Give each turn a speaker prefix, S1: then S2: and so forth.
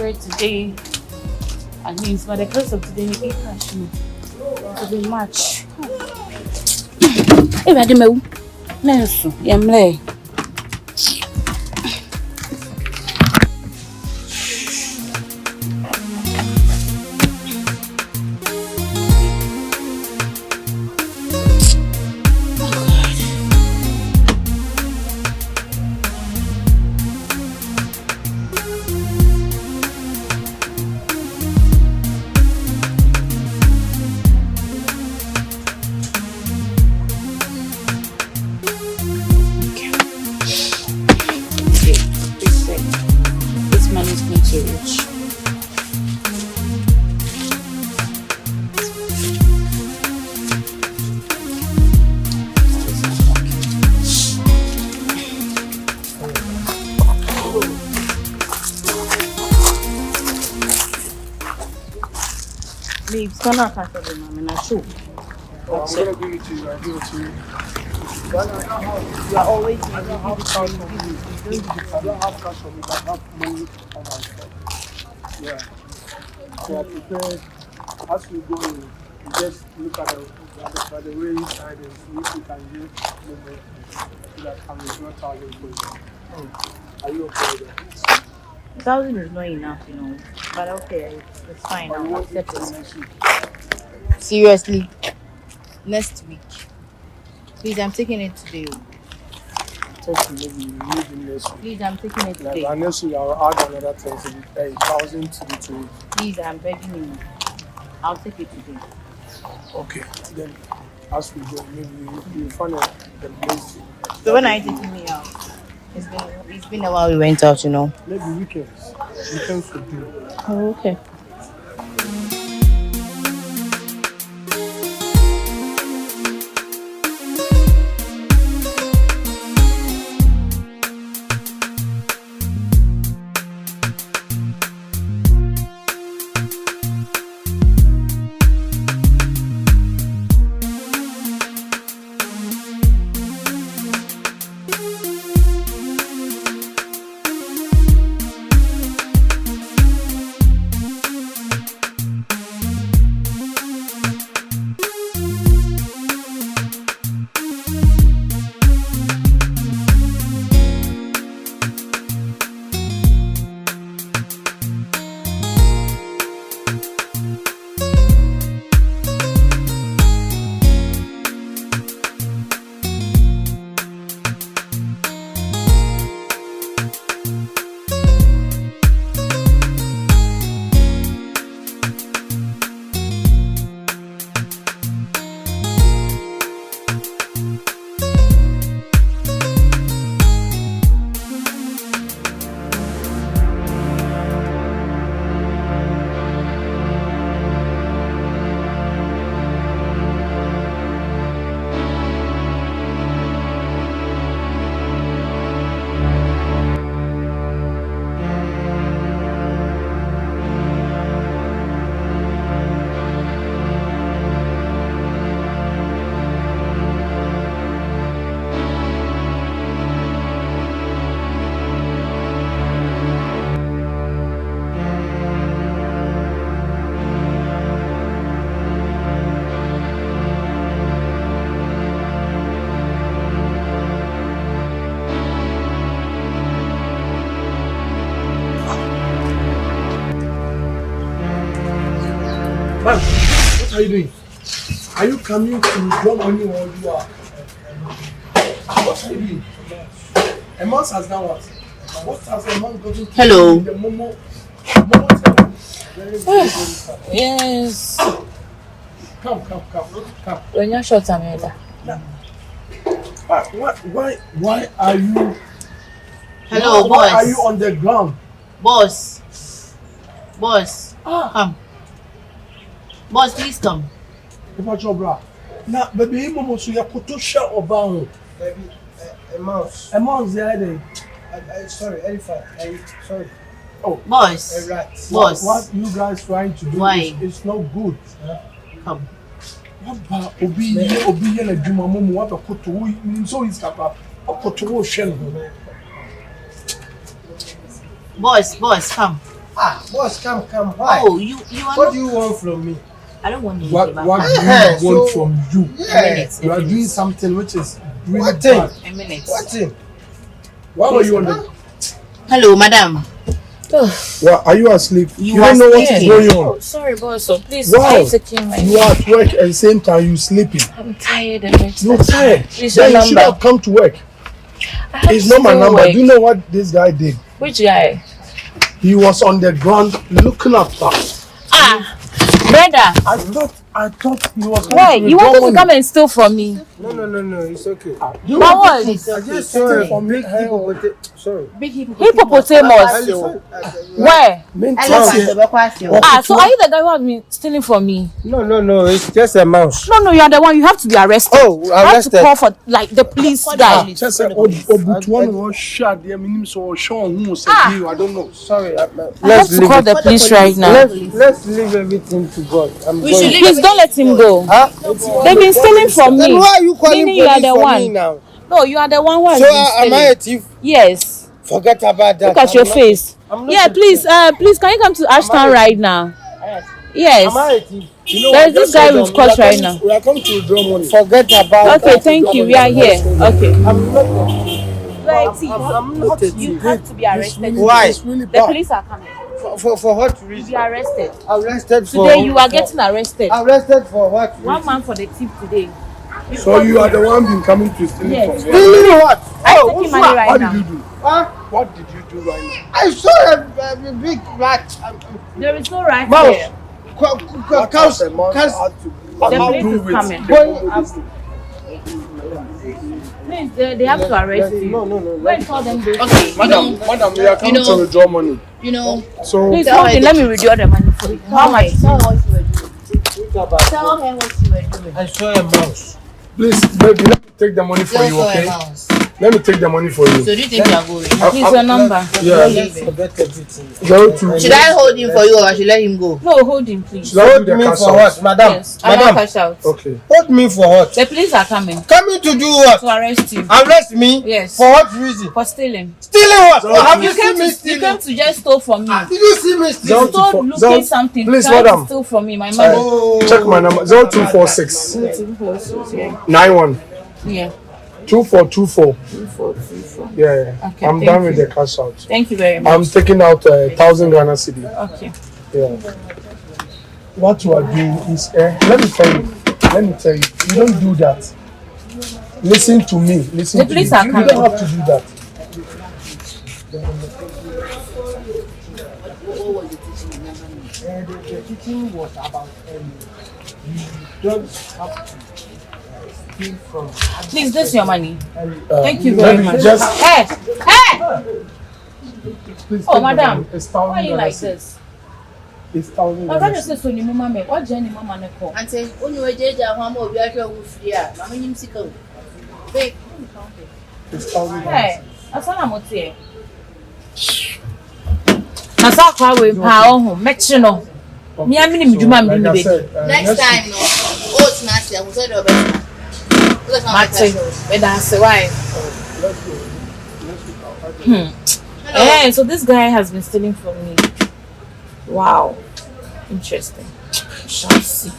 S1: for it today. At least, but the close of today, you cash me. To be much. Hey, Madam, no, yamlay. It's gonna pass the mom in a shoe.
S2: I'm gonna give it to you. I'll give it to you.
S1: You are always
S2: I don't have cash on me. I don't have cash on me, but I have money on myself. Yeah. So I prepared. As we go in, you just look at the way you sign it, see if you can give Momo so that I'm not charging for you. Are you okay with that?
S1: 1,000 is not enough, you know. But okay, it's fine. I'll accept it. Seriously, next week. Please, I'm taking it today. Please, I'm taking it today.
S2: And next week I'll add another 1,000 to the trade.
S1: Please, I'm begging you. I'll take it today.
S2: Okay, then as we go, maybe you find the place.
S1: So when are you taking me out? It's been a while we went out, you know.
S2: Maybe weekends. Weekends could do.
S1: Oh, okay.
S2: Man, what are you doing? Are you coming to draw money or you are? What are you doing? A month has done what? What has a month gotten to
S1: Hello.
S2: The Momo
S1: Yes.
S2: Come.
S1: When you're short, I'm here.
S2: Why are you?
S1: Hello,
S2: why
S1: boss.
S2: are you on the ground?
S1: Boss. Come. Boss, please come.
S2: Now, baby, Momo, so you put to share about
S3: Baby, a mouse.
S2: a month the other.
S3: Sorry, elephant. Sorry.
S2: Oh,
S1: Boss.
S3: A rat.
S1: Boss.
S2: What you guys trying to do
S1: Why?
S2: is not good.
S1: Come.
S2: What about Obi and Juma Momo? What a koto? So he's capable. A koto shell.
S1: Boss, come.
S3: Boss, come. Why?
S4: Oh, you are
S3: What
S4: not.
S3: do you want from me?
S4: I don't want you.
S2: What do you want from you?
S3: Yeah.
S2: You are doing something which is really
S3: What thing?
S2: bad.
S4: A minute.
S3: What thing?
S2: Why were you on the...
S4: Hello, madam.
S2: Well, are you asleep? You
S4: are
S2: don't know what is
S4: sleeping.
S2: going on.
S1: Oh, sorry, boss. So please,
S2: Wow.
S1: I'm taking my.
S2: You are at work at the same time you sleeping.
S1: I'm tired of it.
S2: You're tired.
S1: Please,
S2: Then
S1: your
S2: you should
S1: number.
S2: have come to work.
S1: I have
S2: It's
S1: to
S2: not my
S1: still
S2: number.
S1: work.
S2: Do you know what this guy did?
S1: Which guy?
S2: He was on the ground looking at us.
S1: Brother.
S2: I thought he was coming
S1: Why?
S2: to
S1: You
S2: withdraw
S1: wanted to
S2: money.
S1: come and steal from me?
S3: No, it's okay.
S2: You
S1: That
S2: wanted
S1: was
S2: to-
S3: I just
S2: Sorry
S3: saw a
S2: for me.
S3: big hippopotamus. Sorry.
S4: Big
S1: Hippopotamus. Where?
S2: Mental.
S1: So are you the guy who has been stealing from me?
S3: No, it's just a mouse.
S1: No, you are the one. You have to be arrested.
S3: Oh,
S1: You have to
S3: arrested.
S1: call for like the police guy.
S2: Just say Obutuan was shot. I mean, so Sean who said you. I don't know.
S3: Sorry.
S1: I have
S3: Let's
S1: to
S3: leave
S1: call
S3: it.
S1: the police right now.
S3: Let's leave everything to God. I'm
S4: We
S3: going.
S4: should leave
S1: Please don't let him go.
S3: Huh?
S1: They've been stealing from
S3: Then
S1: me.
S3: why are you calling
S1: Meaning you are
S3: police
S1: the
S3: for
S1: one.
S3: me now?
S1: No, you are the one who has
S3: So
S1: been
S3: am I a
S1: stealing.
S3: thief?
S1: Yes.
S3: Forget about that.
S1: Look at your face.
S3: I'm not
S1: Yeah,
S3: a
S1: please,
S3: thief.
S1: please, can you come to Ashtown right now? Yes.
S3: Am I a thief?
S2: You know
S1: There's
S2: what?
S1: this
S2: Just
S1: guy
S2: hold
S1: with
S2: on.
S1: course
S2: We are
S1: right
S2: coming-
S1: now.
S2: We are coming to withdraw money.
S3: Forget about
S1: Okay,
S3: that.
S1: thank you. We are here. Okay.
S3: I'm not.
S1: I'm
S3: not a
S1: You
S3: thief.
S1: have to be arrested.
S3: Why?
S2: It's really
S1: The
S2: bad.
S1: police are coming.
S3: For what
S1: You
S3: reason?
S1: be arrested.
S3: Arrested for.
S1: Today you are getting arrested.
S3: Arrested for what?
S1: One man for the thief today.
S2: So you are the one been coming to steal
S1: Yes.
S2: from me.
S3: Stealing what?
S1: I'm taking money right
S2: What
S1: now.
S2: did you do?
S3: Huh?
S2: What did you do right now?
S3: I saw a big rat.
S1: There is no right
S3: Mouse.
S1: here.
S2: What
S3: Cows.
S2: has a man
S3: Cows.
S2: had to
S1: The
S2: do
S1: police is
S2: with
S1: coming.
S2: the-
S1: Please, they have to arrest you.
S3: No.
S1: Go and call them those.
S4: Okay,
S2: Madam, we are coming to withdraw money.
S4: you know.
S2: So
S1: Please,
S4: Tell
S1: hold
S4: her
S1: it. Let me withdraw the money for you. How much?
S4: Tell her what you were doing. Tell her what you were doing.
S3: I saw a mouse.
S2: please, baby, let me take the money for
S4: Just
S2: you,
S4: for a
S2: okay?
S4: mouse.
S2: Let me take the money for
S4: So
S2: you.
S4: do you think you are going?
S1: Please, your number.
S2: Yeah.
S3: Let's forget everything.
S2: 02.
S4: Should I hold him for you or I should let him go?
S1: No, hold him, please.
S2: Should I do
S3: Hold
S2: the
S3: me
S2: cash
S3: for
S2: out?
S3: what, madam?
S1: Yes. I'm not
S3: Madam,
S1: cash out.
S2: Okay.
S3: hold me for what?
S1: The police are coming
S3: Coming to do what?
S1: to arrest you.
S3: Arrest me?
S1: Yes.
S3: For what reason?
S1: For stealing.
S3: Stealing what?
S2: So
S3: Have
S1: You
S3: you
S1: came
S3: seen me
S1: to
S3: stealing?
S1: just steal from me.
S3: Did you see me
S1: You
S3: stealing?
S2: Zero-
S1: stole
S2: Zero-
S1: looking something.
S2: please,
S1: trying
S2: madam.
S1: to steal from me. My money.
S3: Oh.
S2: Check my number 0246 91
S1: Yeah.
S2: 2424.
S1: 2424.
S2: Yeah.
S1: Okay,
S2: I'm
S1: thank
S2: done with
S1: you.
S2: the cash out.
S1: Thank you very much.
S2: I'm taking out 1,000 Ghana cedi.
S1: Okay.
S2: Yeah. What you are doing is, let me tell you, you don't do that. Listen to me. Listen
S1: The
S2: to me.
S1: police are
S2: You
S1: coming.
S2: don't have to do that. The teaching was about you don't have to steal from.
S1: Please, this is your money. Thank you very
S2: maybe
S1: much.
S2: just-
S1: Hey! Hey!
S2: Please
S1: Oh,
S2: take the
S1: madam.
S2: money. It's
S1: Why
S2: 1,000
S1: are you
S2: Ghana
S1: like
S2: cedi.
S1: this?
S2: It's 1,000
S1: I
S2: Ghana
S1: can't
S2: cedi.
S1: say so. Ni mama me. What journey mama ne call?
S4: Auntie, when you were JJ, how much we are here with free? Mama, you see, go. Wait,
S2: It's 1,000 Ghana
S1: Hey,
S2: cedi.
S1: asana mo tie. Na sa kwa we pa ohun mechi no. Me am ni midwuma am ni
S2: Like I
S1: be.
S2: said,
S4: next time, no. Oh, it's not here. Who's the best?
S1: Mate, we dance why? Hey, so this guy has been stealing from me. Wow. Interesting. Shall see.